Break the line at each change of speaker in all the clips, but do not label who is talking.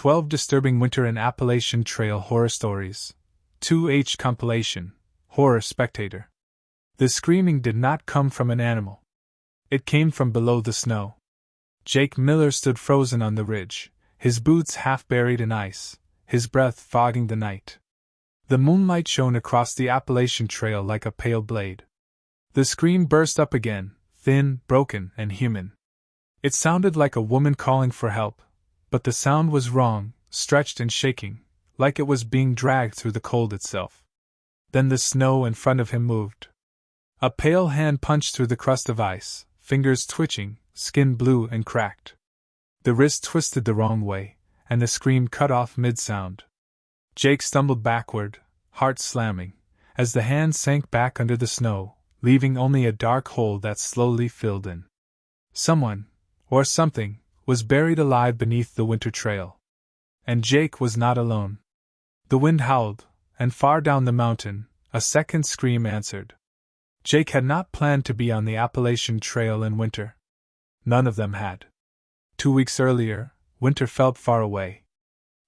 12 Disturbing Winter and Appalachian Trail Horror Stories. 2H Compilation. Horror Spectator. The screaming did not come from an animal. It came from below the snow. Jake Miller stood frozen on the ridge, his boots half buried in ice, his breath fogging the night. The moonlight shone across the Appalachian Trail like a pale blade. The scream burst up again, thin, broken, and human. It sounded like a woman calling for help, but the sound was wrong, stretched and shaking, like it was being dragged through the cold itself. Then the snow in front of him moved. A pale hand punched through the crust of ice, fingers twitching, skin blue and cracked. The wrist twisted the wrong way, and the scream cut off mid-sound. Jake stumbled backward, heart slamming, as the hand sank back under the snow, leaving only a dark hole that slowly filled in. Someone, or something, was buried alive beneath the winter trail. And Jake was not alone. The wind howled, and far down the mountain, a second scream answered. Jake had not planned to be on the Appalachian Trail in winter. None of them had. 2 weeks earlier, winter felt far away.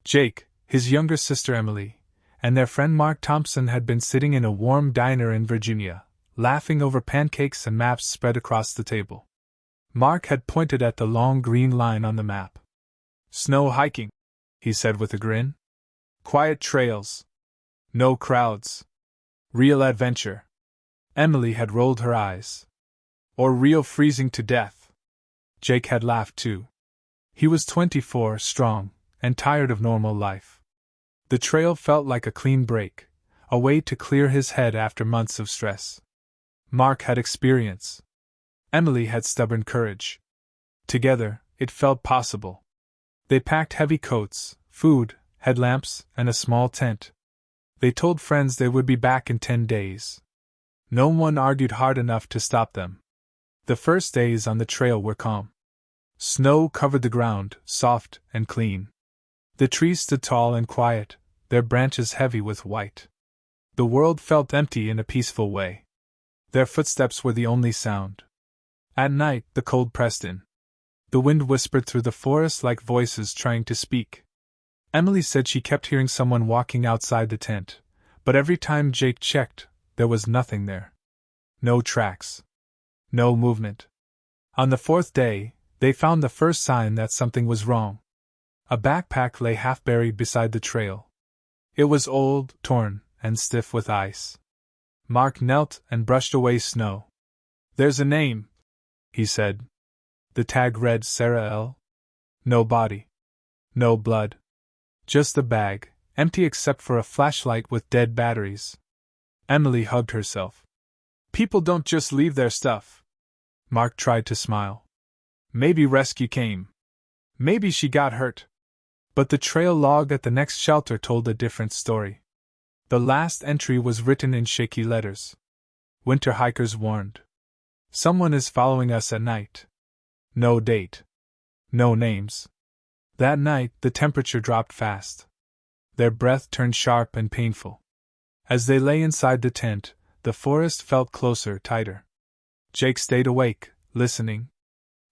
Jake, his younger sister Emily, and their friend Mark Thompson had been sitting in a warm diner in Virginia, laughing over pancakes and maps spread across the table. Mark had pointed at the long green line on the map. "Snow hiking," he said with a grin. "Quiet trails. No crowds. Real adventure." Emily had rolled her eyes. "Or real freezing to death." Jake had laughed too. He was 24, strong, and tired of normal life. The trail felt like a clean break, a way to clear his head after months of stress. Mark had experience. Emily had stubborn courage. Together, it felt possible. They packed heavy coats, food, headlamps, and a small tent. They told friends they would be back in 10 days. No one argued hard enough to stop them. The first days on the trail were calm. Snow covered the ground, soft and clean. The trees stood tall and quiet, their branches heavy with white. The world felt empty in a peaceful way. Their footsteps were the only sound. At night, the cold pressed in. The wind whispered through the forest like voices trying to speak. Emily said she kept hearing someone walking outside the tent, but every time Jake checked, there was nothing there. No tracks. No movement. On the 4th day, they found the first sign that something was wrong. A backpack lay half buried beside the trail. It was old, torn, and stiff with ice. Mark knelt and brushed away snow. "There's a name," he said. The tag read Sarah L. No body. No blood. Just the bag, empty except for a flashlight with dead batteries. Emily hugged herself. "People don't just leave their stuff." Mark tried to smile. "Maybe rescue came. Maybe she got hurt." But the trail log at the next shelter told a different story. The last entry was written in shaky letters. Winter hikers warned. "Someone is following us at night." No date. No names. That night, the temperature dropped fast. Their breath turned sharp and painful. As they lay inside the tent, the forest felt closer, tighter. Jake stayed awake, listening.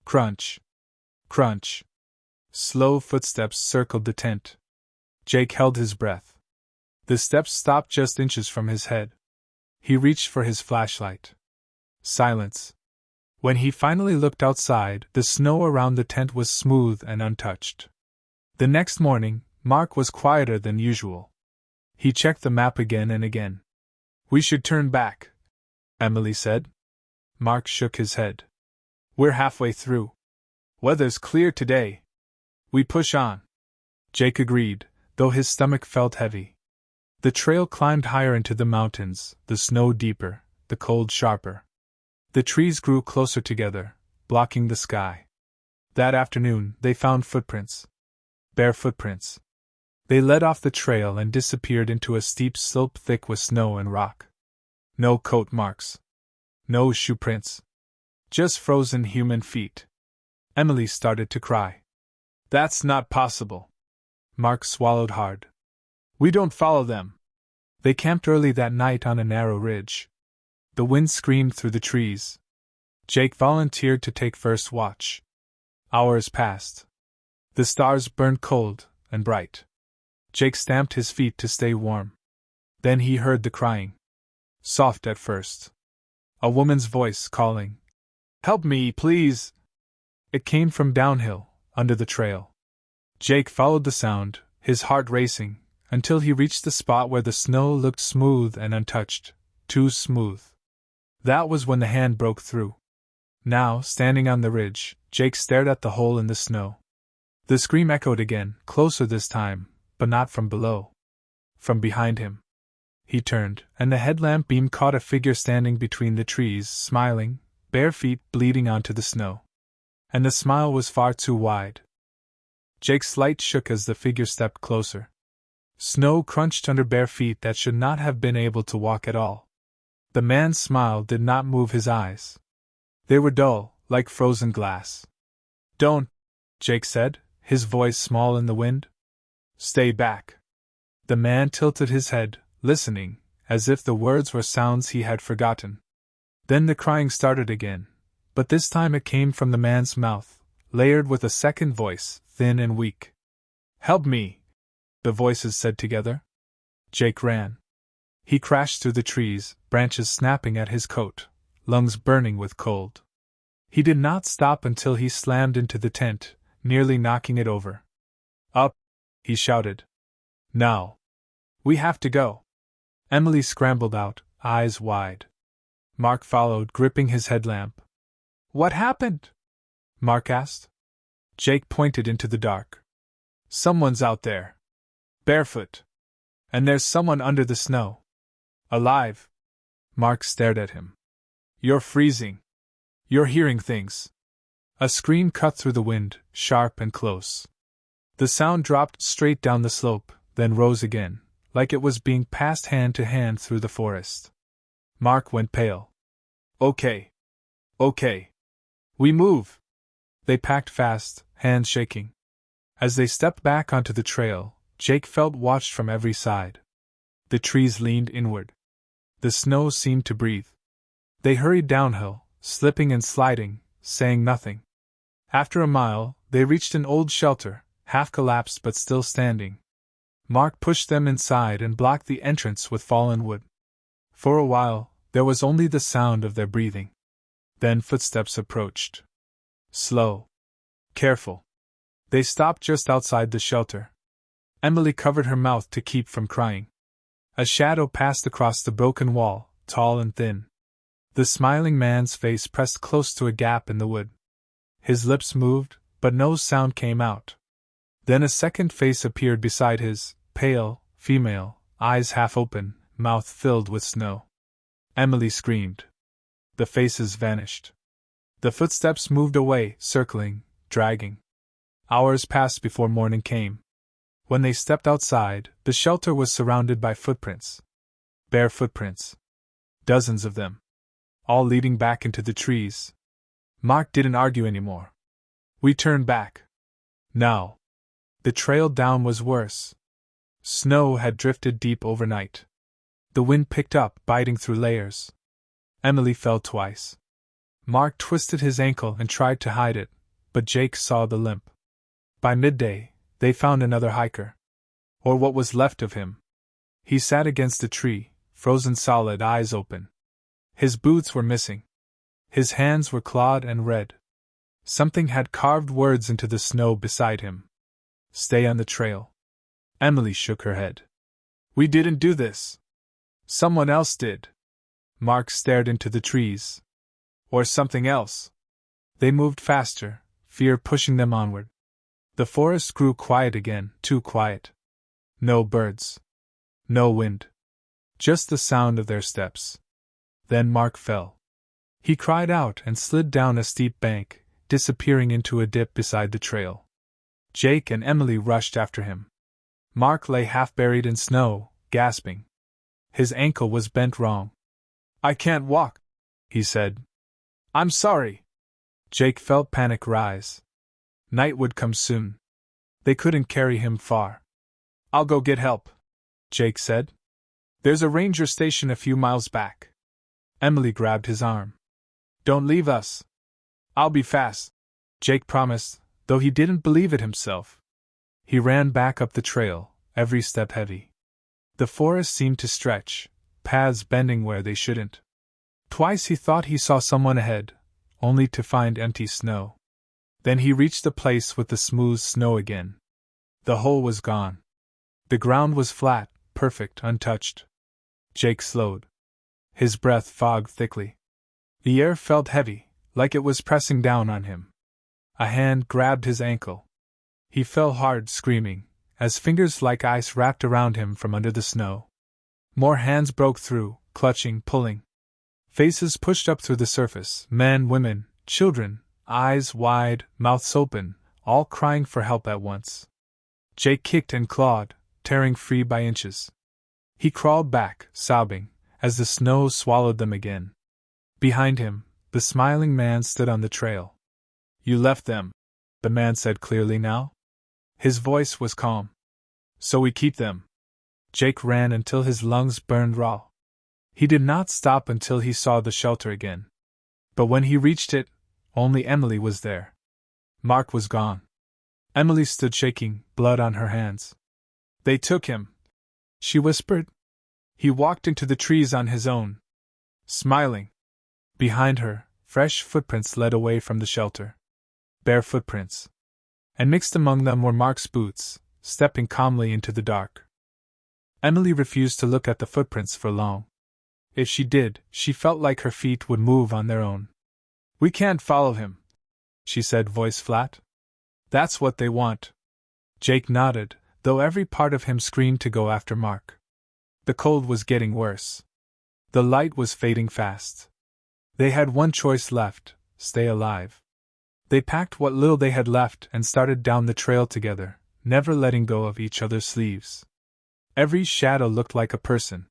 Crunch. Crunch. Slow footsteps circled the tent. Jake held his breath. The steps stopped just inches from his head. He reached for his flashlight. Silence. When he finally looked outside, the snow around the tent was smooth and untouched. The next morning, Mark was quieter than usual. He checked the map again and again. "We should turn back," Emily said. Mark shook his head. "We're halfway through. Weather's clear today. We push on." Jake agreed, though his stomach felt heavy. The trail climbed higher into the mountains, the snow deeper, the cold sharper. The trees grew closer together, blocking the sky. That afternoon, they found footprints. Bare footprints. They led off the trail and disappeared into a steep slope thick with snow and rock. No coat marks. No shoe prints. Just frozen human feet. Emily started to cry. "That's not possible." Mark swallowed hard. "We don't follow them." They camped early that night on a narrow ridge. The wind screamed through the trees. Jake volunteered to take first watch. Hours passed. The stars burned cold, and bright. Jake stamped his feet to stay warm. Then he heard the crying. Soft at first. A woman's voice calling, "Help me, please!" It came from downhill, under the trail. Jake followed the sound, his heart racing, until he reached the spot where the snow looked smooth and untouched, too smooth. That was when the hand broke through. Now, standing on the ridge, Jake stared at the hole in the snow. The scream echoed again, closer this time, but not from below. From behind him. He turned, and the headlamp beam caught a figure standing between the trees, smiling, bare feet bleeding onto the snow. And the smile was far too wide. Jake's light shook as the figure stepped closer. Snow crunched under bare feet that should not have been able to walk at all. The man's smile did not move his eyes. They were dull, like frozen glass. "Don't," Jake said, his voice small in the wind. "Stay back." The man tilted his head, listening, as if the words were sounds he had forgotten. Then the crying started again, but this time it came from the man's mouth, layered with a second voice, thin and weak. "Help me," the voices said together. Jake ran. He crashed through the trees, branches snapping at his coat, lungs burning with cold. He did not stop until he slammed into the tent, nearly knocking it over. "Up!" he shouted. "Now! We have to go!" Emily scrambled out, eyes wide. Mark followed, gripping his headlamp. "What happened?" Mark asked. Jake pointed into the dark. "Someone's out there. Barefoot. And there's someone under the snow. Alive." Mark stared at him. "You're freezing. You're hearing things." A scream cut through the wind, sharp and close. The sound dropped straight down the slope, then rose again, like it was being passed hand to hand through the forest. Mark went pale. Okay. We move." They packed fast, hands shaking. As they stepped back onto the trail, Jake felt watched from every side. The trees leaned inward. The snow seemed to breathe. They hurried downhill, slipping and sliding, saying nothing. After a mile, they reached an old shelter, half collapsed but still standing. Mark pushed them inside and blocked the entrance with fallen wood. For a while, there was only the sound of their breathing. Then footsteps approached. Slow. Careful. They stopped just outside the shelter. Emily covered her mouth to keep from crying. A shadow passed across the broken wall, tall and thin. The smiling man's face pressed close to a gap in the wood. His lips moved, but no sound came out. Then a second face appeared beside his, pale, female, eyes half open, mouth filled with snow. Emily screamed. The faces vanished. The footsteps moved away, circling, dragging. Hours passed before morning came. When they stepped outside, the shelter was surrounded by footprints. Bare footprints. Dozens of them. All leading back into the trees. Mark didn't argue anymore. We turned back. Now. The trail down was worse. Snow had drifted deep overnight. The wind picked up, biting through layers. Emily fell twice. Mark twisted his ankle and tried to hide it, but Jake saw the limp. By midday, they found another hiker. Or what was left of him. He sat against a tree, frozen solid, eyes open. His boots were missing. His hands were clawed and red. Something had carved words into the snow beside him. Stay on the trail. Emily shook her head. We didn't do this. Someone else did. Mark stared into the trees. Or something else. They moved faster, fear pushing them onward. The forest grew quiet again, too quiet. No birds. No wind. Just the sound of their steps. Then Mark fell. He cried out and slid down a steep bank, disappearing into a dip beside the trail. Jake and Emily rushed after him. Mark lay half buried in snow, gasping. His ankle was bent wrong. I can't walk, he said. I'm sorry. Jake felt panic rise. Night would come soon. They couldn't carry him far. I'll go get help, Jake said. There's a ranger station a few miles back. Emily grabbed his arm. Don't leave us. I'll be fast, Jake promised, though he didn't believe it himself. He ran back up the trail, every step heavy. The forest seemed to stretch, paths bending where they shouldn't. Twice he thought he saw someone ahead, only to find empty snow. Then he reached the place with the smooth snow again. The hole was gone. The ground was flat, perfect, untouched. Jake slowed. His breath fogged thickly. The air felt heavy, like it was pressing down on him. A hand grabbed his ankle. He fell hard, screaming, as fingers like ice wrapped around him from under the snow. More hands broke through, clutching, pulling. Faces pushed up through the surface, men, women, children, eyes wide, mouths open, all crying for help at once. Jake kicked and clawed, tearing free by inches. He crawled back, sobbing, as the snow swallowed them again. Behind him, the smiling man stood on the trail. "You left them," the man said clearly now. His voice was calm. "So we keep them." Jake ran until his lungs burned raw. He did not stop until he saw the shelter again. But when he reached it, only Emily was there. Mark was gone. Emily stood shaking, blood on her hands. "They took him," she whispered. He walked into the trees on his own, smiling. Behind her, fresh footprints led away from the shelter. Bare footprints. And mixed among them were Mark's boots, stepping calmly into the dark. Emily refused to look at the footprints for long. If she did, she felt like her feet would move on their own. "We can't follow him," she said, voice flat. "That's what they want." Jake nodded, though every part of him screamed to go after Mark. The cold was getting worse. The light was fading fast. They had one choice left: stay alive. They packed what little they had left and started down the trail together, never letting go of each other's sleeves. Every shadow looked like a person.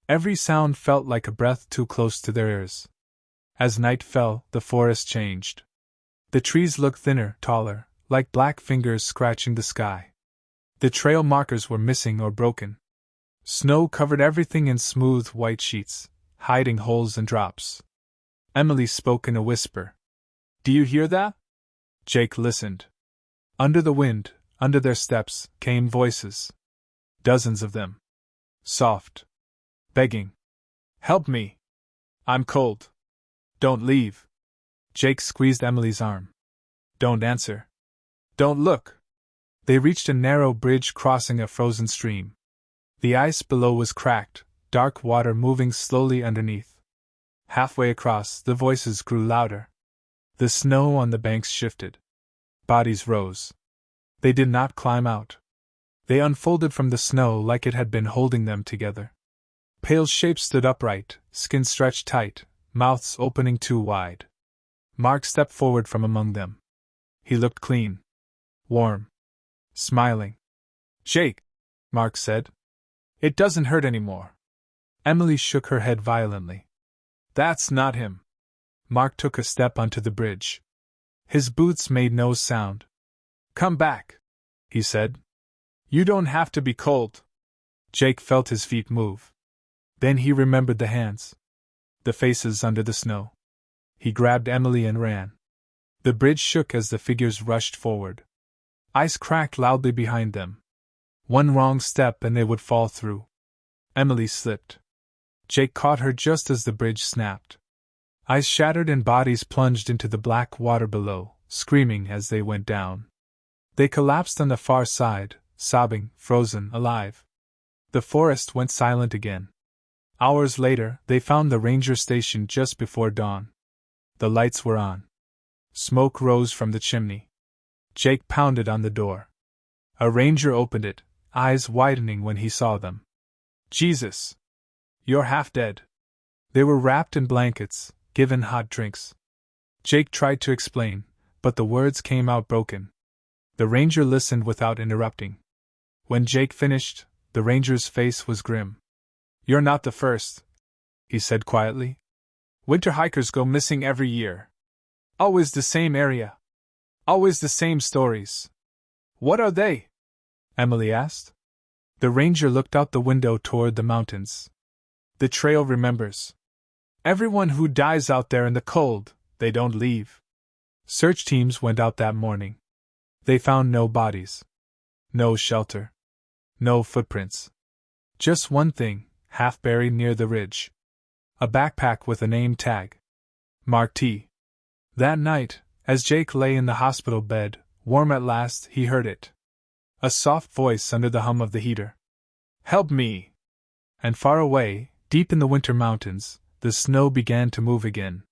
Every sound felt like a breath too close to their ears. As night fell, the forest changed. The trees looked thinner, taller, like black fingers scratching the sky. The trail markers were missing or broken. Snow covered everything in smooth white sheets, hiding holes and drops. Emily spoke in a whisper. "Do you hear that?" Jake listened. Under the wind, under their steps, came voices. Dozens of them. Soft. Begging. "Help me. I'm cold. Don't leave." Jake squeezed Emily's arm. "Don't answer. Don't look." They reached a narrow bridge crossing a frozen stream. The ice below was cracked, dark water moving slowly underneath. Halfway across, the voices grew louder. The snow on the banks shifted. Bodies rose. They did not climb out. They unfolded from the snow like it had been holding them together. Pale shapes stood upright, skin stretched tight, mouths opening too wide. Mark stepped forward from among them. He looked clean. Warm. Smiling. "Jake," Mark said. "It doesn't hurt anymore." Emily shook her head violently. "That's not him." Mark took a step onto the bridge. His boots made no sound. "Come back," he said. "You don't have to be cold." Jake felt his feet move. Then he remembered the hands. The faces under the snow. He grabbed Emily and ran. The bridge shook as the figures rushed forward. Ice cracked loudly behind them. One wrong step and they would fall through. Emily slipped. Jake caught her just as the bridge snapped. Ice shattered and bodies plunged into the black water below, screaming as they went down. They collapsed on the far side, sobbing, frozen, alive. The forest went silent again. Hours later, they found the ranger station just before dawn. The lights were on. Smoke rose from the chimney. Jake pounded on the door. A ranger opened it, eyes widening when he saw them. "Jesus! You're half dead." They were wrapped in blankets, given hot drinks. Jake tried to explain, but the words came out broken. The ranger listened without interrupting. When Jake finished, the ranger's face was grim. "You're not the first," he said quietly. "Winter hikers go missing every year. Always the same area. Always the same stories." "What are they?" Emily asked. The ranger looked out the window toward the mountains. "The trail remembers. Everyone who dies out there in the cold, they don't leave." Search teams went out that morning. They found no bodies. No shelter. No footprints. Just one thing, half buried near the ridge. A backpack with a name tag. Mark T. That night, as Jake lay in the hospital bed, warm at last, he heard it. A soft voice under the hum of the heater. Help me! And far away, deep in the winter mountains, the snow began to move again.